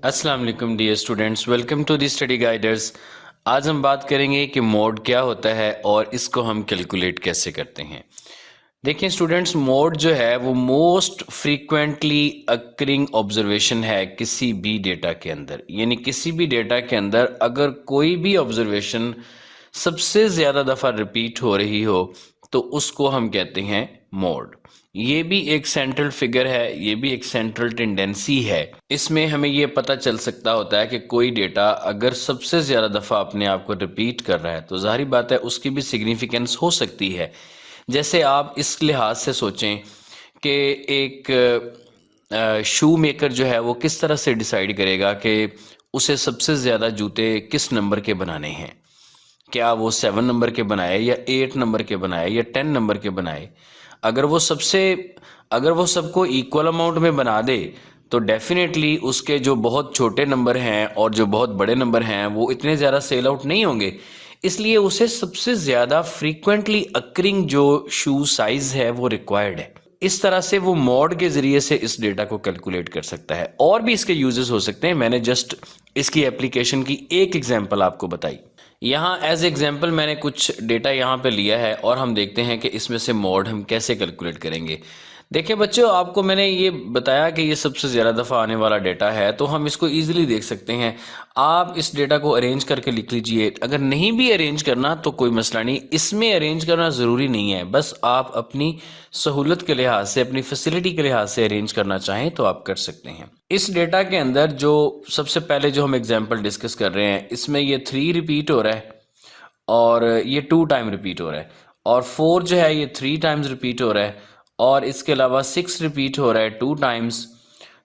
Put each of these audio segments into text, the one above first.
अस्सलाम वालेकुम dear students, welcome to the study guiders. आज हम बात करेंगे कि मोड क्या होता है और इसको हम कैलकुलेट कैसे करते हैं। देखिए स्टूडेंट्स, मोड जो है वो मोस्ट फ्रीक्वेंटली अकरिंग ऑब्जर्वेशन है किसी भी डेटा के अंदर। यानी किसी भी डेटा के अंदर अगर कोई भी ऑब्जर्वेशन सबसे ज़्यादा दफ़ा रिपीट हो रही हो तो उसको हम कहते हैं मोड। ये भी एक सेंट्रल फिगर है, ये भी एक सेंट्रल टेंडेंसी है। इसमें हमें ये पता चल सकता होता है कि कोई डेटा अगर सबसे ज़्यादा दफ़ा अपने आप को रिपीट कर रहा है तो जाहिर बात है उसकी भी सिग्निफिकेंस हो सकती है। जैसे आप इस लिहाज से सोचें कि एक शू मेकर जो है वो किस तरह से डिसाइड करेगा कि उसे सबसे ज़्यादा जूते किस नंबर के बनाने हैं। क्या वो 7 नंबर के बनाए या 8 नंबर के बनाए या 10 नंबर के बनाए। अगर वो सबको इक्वल अमाउंट में बना दे तो डेफिनेटली उसके जो बहुत छोटे नंबर हैं और जो बहुत बड़े नंबर हैं वो इतने ज़्यादा सेल आउट नहीं होंगे। इसलिए उसे सबसे ज़्यादा फ्रीक्वेंटली अकरिंग जो शू साइज़ है वो रिक्वायर्ड है। इस तरह से वो मॉड के ज़रिए से इस डेटा को कैलकुलेट कर सकता है। और भी इसके यूजेस हो सकते हैं, मैंने जस्ट इसकी एप्लीकेशन की एक एग्जांपल आपको बताई। यहाँ एज एग्जांपल मैंने कुछ डेटा यहाँ पे लिया है और हम देखते हैं कि इसमें से मोड हम कैसे कैलकुलेट करेंगे। देखिए बच्चों, आपको मैंने ये बताया कि ये सबसे ज़्यादा दफ़ा आने वाला डेटा है तो हम इसको इजीली देख सकते हैं। आप इस डेटा को अरेंज करके लिख लीजिए। अगर नहीं भी अरेंज करना तो कोई मसला नहीं, इसमें अरेंज करना ज़रूरी नहीं है। बस आप अपनी सहूलत के लिहाज से, अपनी फैसिलिटी के लिहाज से अरेंज करना चाहें तो आप कर सकते हैं। इस डेटा के अंदर जो सबसे पहले जो हम एग्जाम्पल डिस्कस कर रहे हैं, इसमें ये 3 रिपीट हो रहा है और ये 2 टाइम रिपीट हो रहा है, और 4 जो है ये 3 टाइम्स रिपीट हो रहा है, और इसके अलावा 6 रिपीट हो रहा है 2 टाइम्स।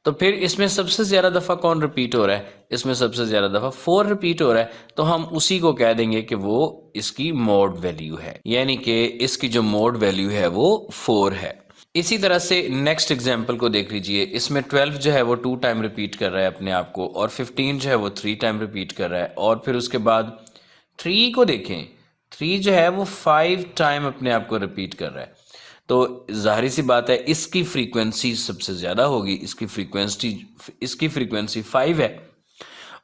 तो फिर इसमें सबसे ज़्यादा दफ़ा कौन रिपीट हो रहा है? इसमें सबसे ज़्यादा दफ़ा 4 रिपीट हो रहा है, तो हम उसी को कह देंगे कि वो इसकी मोड वैल्यू है, यानी कि इसकी जो मोड वैल्यू है वो 4 है। इसी तरह से नेक्स्ट एग्जाम्पल को देख लीजिए। इसमें 12 जो है वो 2 टाइम रिपीट कर रहा है अपने आप को, और 15 जो है वो 3 टाइम रिपीट कर रहा है, और फिर उसके बाद 3 को देखें, 3 जो है वो 5 टाइम अपने आप को रिपीट कर रहा है। तो जाहिर सी बात है इसकी फ्रीक्वेंसी सबसे ज़्यादा होगी। इसकी फ्रीक्वेंसी 5 है,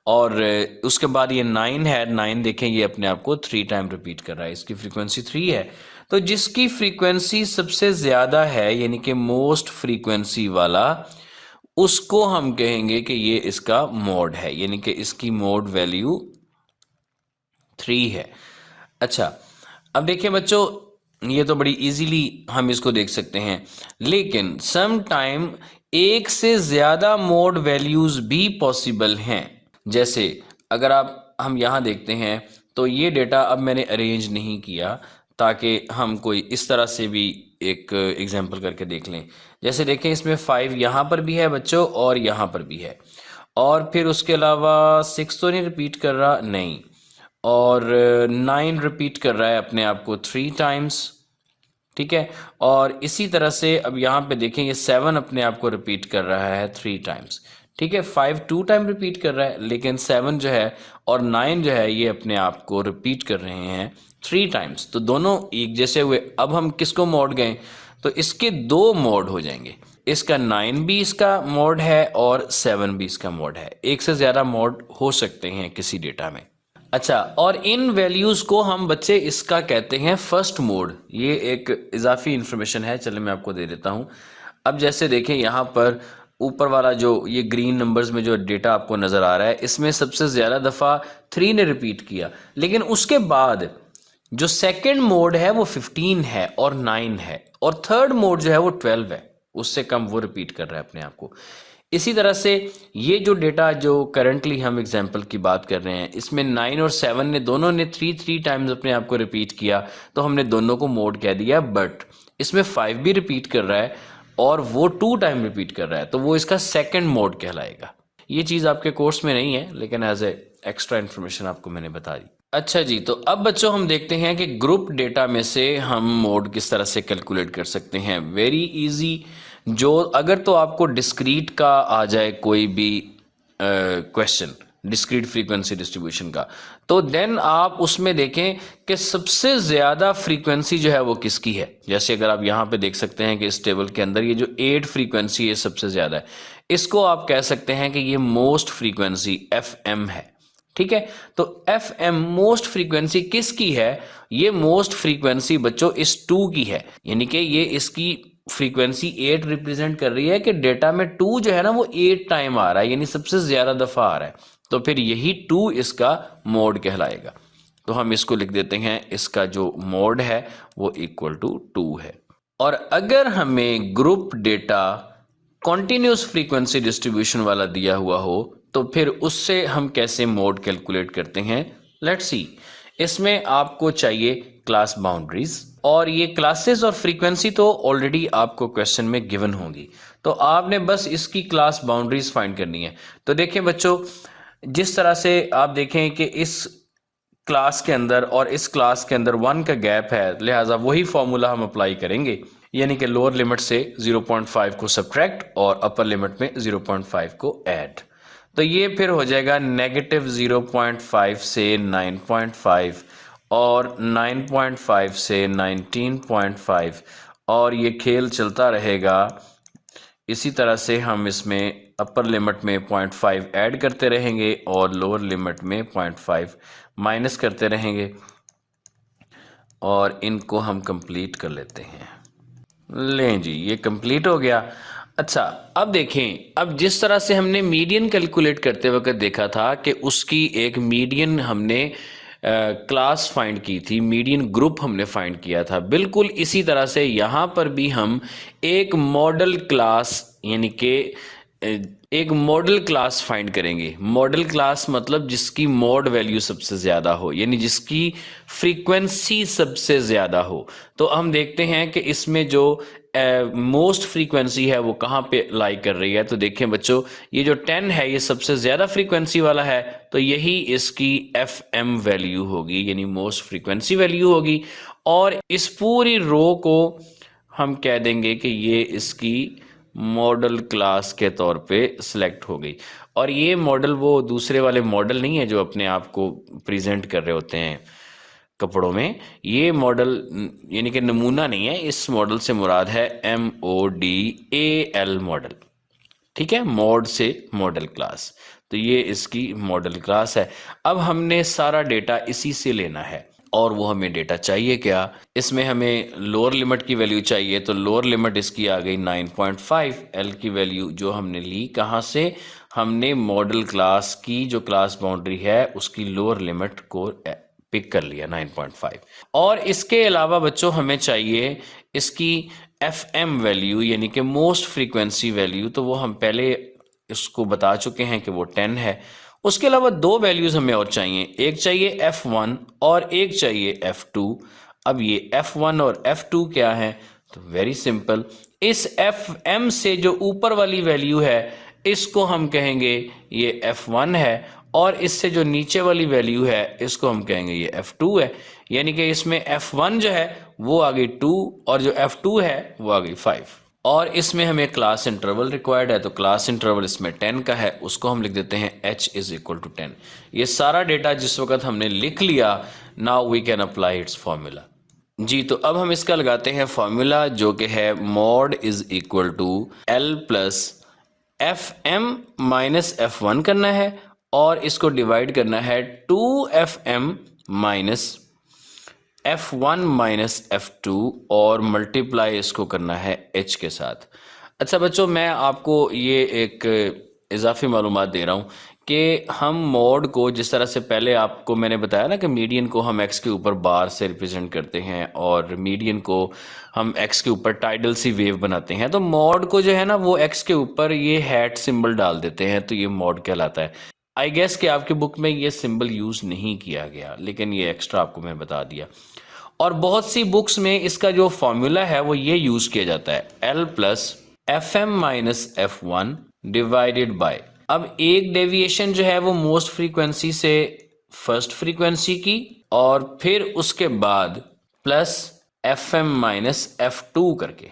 और उसके बाद ये 9 है। 9 देखें, ये अपने आप को 3 टाइम रिपीट कर रहा है, इसकी फ्रीक्वेंसी 3 है। तो जिसकी फ्रीक्वेंसी सबसे ज़्यादा है, यानी कि मोस्ट फ्रीक्वेंसी वाला, उसको हम कहेंगे कि ये इसका मोड है, यानी कि इसकी मोड वैल्यू 3 है। अच्छा, अब देखिए बच्चों, ये तो बड़ी इजीली हम इसको देख सकते हैं, लेकिन सम टाइम एक से ज़्यादा मोड वैल्यूज़ भी पॉसिबल हैं। जैसे अगर हम यहाँ देखते हैं तो ये डेटा अब मैंने अरेंज नहीं किया ताकि हम कोई इस तरह से भी एक एग्जांपल करके देख लें। जैसे देखें, इसमें 5 यहाँ पर भी है बच्चों और यहाँ पर भी है, और फिर उसके अलावा 6 तो नहीं रिपीट कर रहा, नहीं, और 9 रिपीट कर रहा है अपने आप को 3 टाइम्स, ठीक है। और इसी तरह से अब यहाँ पे देखें, ये 7 अपने आप को रिपीट कर रहा है 3 टाइम्स, ठीक है। 5 2 टाइम रिपीट कर रहा है, लेकिन 7 जो है और 9 जो है ये अपने आप को रिपीट कर रहे हैं 3 टाइम्स। तो दोनों एक जैसे हुए। अब हम किसको मोड गए तो इसके 2 मोड हो जाएंगे। इसका 9 भी इसका मोड है और 7 भी इसका मोड है। एक से ज़्यादा मोड हो सकते हैं किसी डेटा में। अच्छा, और इन वैल्यूज़ को हम बच्चे इसका कहते हैं फर्स्ट मोड। ये एक इजाफी इंफॉर्मेशन है, चलो मैं आपको दे देता हूँ। अब जैसे देखें, यहाँ पर ऊपर वाला जो ये ग्रीन नंबर्स में जो डेटा आपको नज़र आ रहा है, इसमें सबसे ज़्यादा दफ़ा 3 ने रिपीट किया, लेकिन उसके बाद जो सेकंड मोड है वो 15 है और 9 है, और थर्ड मोड जो है वो 12 है, उससे कम वो रिपीट कर रहा है अपने आप को। इसी तरह से ये जो डेटा जो करंटली हम एग्जांपल की बात कर रहे हैं, इसमें 9 और 7 ने दोनों ने 3 टाइम्स अपने आप को रिपीट किया, तो हमने दोनों को मोड कह दिया। बट इसमें 5 भी रिपीट कर रहा है और वो 2 टाइम रिपीट कर रहा है, तो वो इसका सेकंड मोड कहलाएगा। ये चीज़ आपके कोर्स में नहीं है, लेकिन एज ए एक्स्ट्रा इन्फॉर्मेशन आपको मैंने बता दी। अच्छा जी, तो अब बच्चों हम देखते हैं कि ग्रुप डेटा में से हम मोड किस तरह से कैलकुलेट कर सकते हैं। Very easy. जो अगर तो आपको डिस्क्रीट का आ जाए कोई भी क्वेश्चन, डिस्क्रीट फ्रीक्वेंसी डिस्ट्रीब्यूशन का, तो देन आप उसमें देखें कि सबसे ज़्यादा फ्रीक्वेंसी जो है वो किसकी है। जैसे अगर आप यहाँ पे देख सकते हैं कि इस टेबल के अंदर ये जो 8 फ्रीक्वेंसी है सबसे ज़्यादा है। इसको आप कह सकते हैं कि ये मोस्ट फ्रीक्वेंसी FM है। ठीक है, तो FM मोस्ट फ्रीक्वेंसी किसकी है? ये मोस्ट फ्रीक्वेंसी बच्चों इस 2 की है, यानी कि ये इसकी फ्रीक्वेंसी 8 रिप्रेजेंट कर रही है कि डेटा में 2 जो है ना वो 8 टाइम आ रहा है, यानी सबसे ज्यादा दफा आ रहा है, तो फिर यही 2 इसका मोड कहलाएगा। तो हम इसको लिख देते हैं, इसका जो मोड है वो इक्वल टू 2 है। और अगर हमें group data continuous frequency distribution वाला दिया हुआ हो तो फिर उससे हम कैसे मोड कैलकुलेट करते हैं, लेट्स सी। इसमें आपको चाहिए क्लास बाउंड्रीज, और ये क्लासेस और फ्रीक्वेंसी तो ऑलरेडी आपको क्वेश्चन में गिवन होंगी, तो आपने बस इसकी क्लास बाउंड्रीज फाइंड करनी है। तो देखें बच्चों, जिस तरह से आप देखें कि इस क्लास के अंदर और इस क्लास के अंदर 1 का गैप है, लिहाजा वही फॉर्मूला हम अप्लाई करेंगे, यानी कि लोअर लिमिट से 0.5 को सब्ट्रैक्ट और अपर लिमिट में 0.5 को ऐड। तो ये फिर हो जाएगा नेगेटिव 0.5 से 9.5 और 9.5 से 19.5, और ये खेल चलता रहेगा। इसी तरह से हम इसमें अपर लिमिट में 0.5 ऐड करते रहेंगे और लोअर लिमिट में 0.5 माइनस करते रहेंगे, और इनको हम कंप्लीट कर लेते हैं। लें जी, ये कंप्लीट हो गया। अच्छा, अब देखें, अब जिस तरह से हमने मीडियन कैलकुलेट करते वक्त देखा था कि उसकी एक मीडियन हमने क्लास फाइंड की थी, मीडियन ग्रुप हमने फाइंड किया था, बिल्कुल इसी तरह से यहाँ पर भी हम एक मॉडल क्लास, यानी कि एक मॉडल क्लास फाइंड करेंगे। मॉडल क्लास मतलब जिसकी मॉड वैल्यू सबसे ज़्यादा हो, यानी जिसकी फ्रीक्वेंसी सबसे ज़्यादा हो। तो हम देखते हैं कि इसमें जो मोस्ट फ्रीक्वेंसी है वो कहाँ पे लाई कर रही है। तो देखें बच्चों, ये जो 10 है ये सबसे ज़्यादा फ्रीक्वेंसी वाला है, तो यही इसकी FM वैल्यू होगी, यानी मोस्ट फ्रीक्वेंसी वैल्यू होगी। और इस पूरी रो को हम कह देंगे कि ये इसकी मॉडल क्लास के तौर पे सिलेक्ट हो गई। और ये मॉडल वो दूसरे वाले मॉडल नहीं है जो अपने आप को प्रेजेंट कर रहे होते हैं कपड़ों में, ये मॉडल यानी कि नमूना नहीं है, इस मॉडल से मुराद है MODAL मॉडल। ठीक है, मॉड से मॉडल क्लास, तो ये इसकी मॉडल क्लास है। अब हमने सारा डेटा इसी से लेना है, और वो हमें डेटा चाहिए क्या, इसमें हमें लोअर लिमिट की वैल्यू चाहिए, तो लोअर लिमिट इसकी आ गई 9.5। एल की वैल्यू जो हमने ली कहाँ से, हमने मॉडल क्लास की जो क्लास बाउंड्री है उसकी लोअर लिमिट को पिक कर लिया 9.5। और इसके अलावा बच्चों हमें चाहिए इसकी FM वैल्यू, यानी कि मोस्ट फ्रीक्वेंसी वैल्यू, तो वो हम पहले इसको बता चुके हैं कि वो 10 है। उसके अलावा 2 वैल्यूज हमें और चाहिए, एक चाहिए F1 और एक चाहिए F2। अब ये F1 और F2 क्या है, तो वेरी सिंपल, इस FM से जो ऊपर वाली वैल्यू है इसको हम कहेंगे ये F1 है, और इससे जो नीचे वाली वैल्यू है इसको हम कहेंगे ये F2 है। यानी कि इसमें F1 जो है वो आ गई 2 और जो F2 है वो आ गई 5। और इसमें हमें क्लास इंटरवल रिक्वायर्ड है, तो क्लास इंटरवल इसमें 10 का है, उसको हम लिख देते हैं H इज इक्वल टू 10। ये सारा डेटा जिस वक्त हमने लिख लिया, now we can apply its formula. जी, तो अब हम इसका लगाते हैं फॉर्मूला, जो कि है mod is equal to L plus FM minus F1 करना है, और इसको डिवाइड करना है 2FM minus F1 minus F2, और मल्टीप्लाई इसको करना है H के साथ। अच्छा बच्चों, मैं आपको ये एक इजाफी मालूमात दे रहा हूँ कि हम मॉड को जिस तरह से पहले आपको मैंने बताया ना कि मीडियन को हम x के ऊपर बार से रिप्रेजेंट करते हैं और मीडियन को हम x के ऊपर टाइडल सी वेव बनाते हैं, तो मॉड को जो है ना वो x के ऊपर ये हैट सिंबल डाल देते हैं, तो ये मॉड कहलाता है। आई गेस कि आपकी बुक में ये सिंबल यूज नहीं किया गया, लेकिन ये एक्स्ट्रा आपको मैं बता दिया। और बहुत सी बुक्स में इसका जो फॉर्मूला है वो ये यूज किया जाता है, L plus FM minus F1 divided by, अब एक डेविएशन जो है वो मोस्ट फ्रीक्वेंसी से फर्स्ट फ्रीक्वेंसी की, और फिर उसके बाद प्लस FM माइनस F2 करके,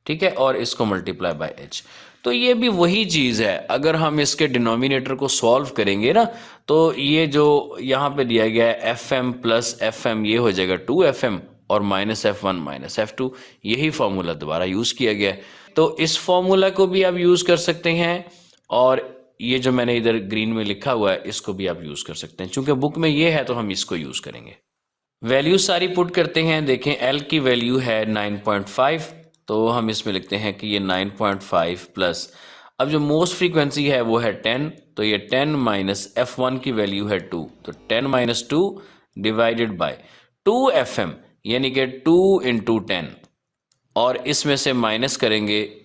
ठीक है, और इसको मल्टीप्लाई बाय H। तो ये भी वही चीज़ है, अगर हम इसके डिनोमिनेटर को सॉल्व करेंगे ना, तो ये जो यहाँ पे दिया गया है FM प्लस FM, ये हो जाएगा 2FM और -f1 -f2, यही फार्मूला दोबारा यूज़ किया गया है। तो इस फार्मूला को भी आप यूज़ कर सकते हैं और ये जो मैंने इधर ग्रीन में लिखा हुआ है इसको भी आप यूज़ कर सकते हैं। चूंकि बुक में ये है तो हम इसको यूज़ करेंगे। वैल्यू सारी पुट करते हैं। देखें L की वैल्यू है 9.5, तो हम इसमें लिखते हैं कि ये 9.5 प्लस, अब जो मोस्ट फ्रीक्वेंसी है वो है 10, तो ये 10 माइनस f1 की वैल्यू है 2, तो 10 माइनस 2 डिवाइडेड बाय 2fm, यानी कि 2 इंटू 10, और इसमें से माइनस करेंगे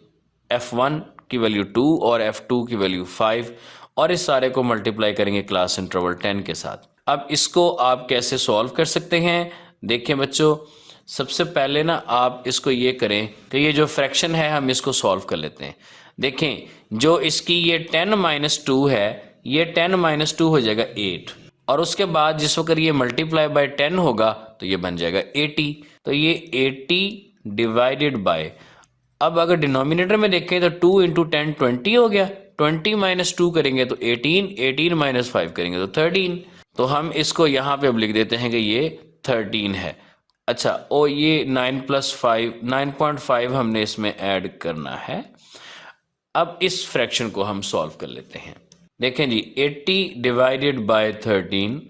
f1 की वैल्यू 2 और f2 की वैल्यू 5, और इस सारे को मल्टीप्लाई करेंगे क्लास इंटरवल 10 के साथ। अब इसको आप कैसे सॉल्व कर सकते हैं? देखिए बच्चों, सबसे पहले ना आप इसको ये करें कि ये जो फ्रैक्शन है हम इसको सॉल्व कर लेते हैं। देखें, जो इसकी ये 10 माइनस 2 है, ये 10 माइनस 2 हो जाएगा 8, और उसके बाद जिस वक्त ये मल्टीप्लाई बाय 10 होगा तो ये बन जाएगा 80, तो ये 80 डिवाइडेड बाय, अब अगर डिनोमिनेटर में देखें तो 2 इंटू 10 20 हो गया, 20 माइनस 2 करेंगे तो 18, 18 माइनस 5 करेंगे तो 13, तो हम इसको यहाँ पे अब लिख देते हैं कि ये 13 है। अच्छा, और ये 9 प्लस 5, 9.5 हमने इसमें ऐड करना है। अब इस फ्रैक्शन को हम सॉल्व कर लेते हैं। देखें जी, 80 डिवाइडेड बाय 13,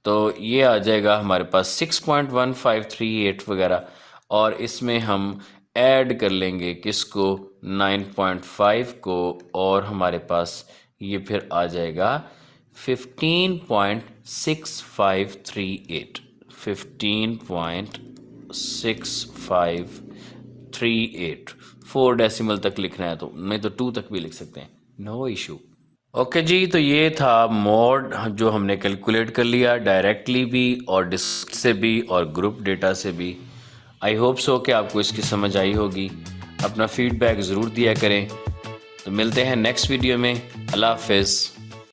तो ये आ जाएगा हमारे पास 6.1538 वगैरह, और इसमें हम ऐड कर लेंगे किसको, 9.5 को, और हमारे पास ये फिर आ जाएगा 15.6538, 15.6538, 4 डेसिमल तक लिखना है तो, नहीं तो 2 तक भी लिख सकते हैं, नो इशू। ओके जी, तो ये था मॉड जो हमने कैलकुलेट कर लिया, डायरेक्टली भी और डिस्क से भी और ग्रुप डेटा से भी। आई होप सो कि आपको इसकी समझ आई होगी। अपना फीडबैक ज़रूर दिया करें। तो मिलते हैं नेक्स्ट वीडियो में। अल्लाह हाफ़िज़।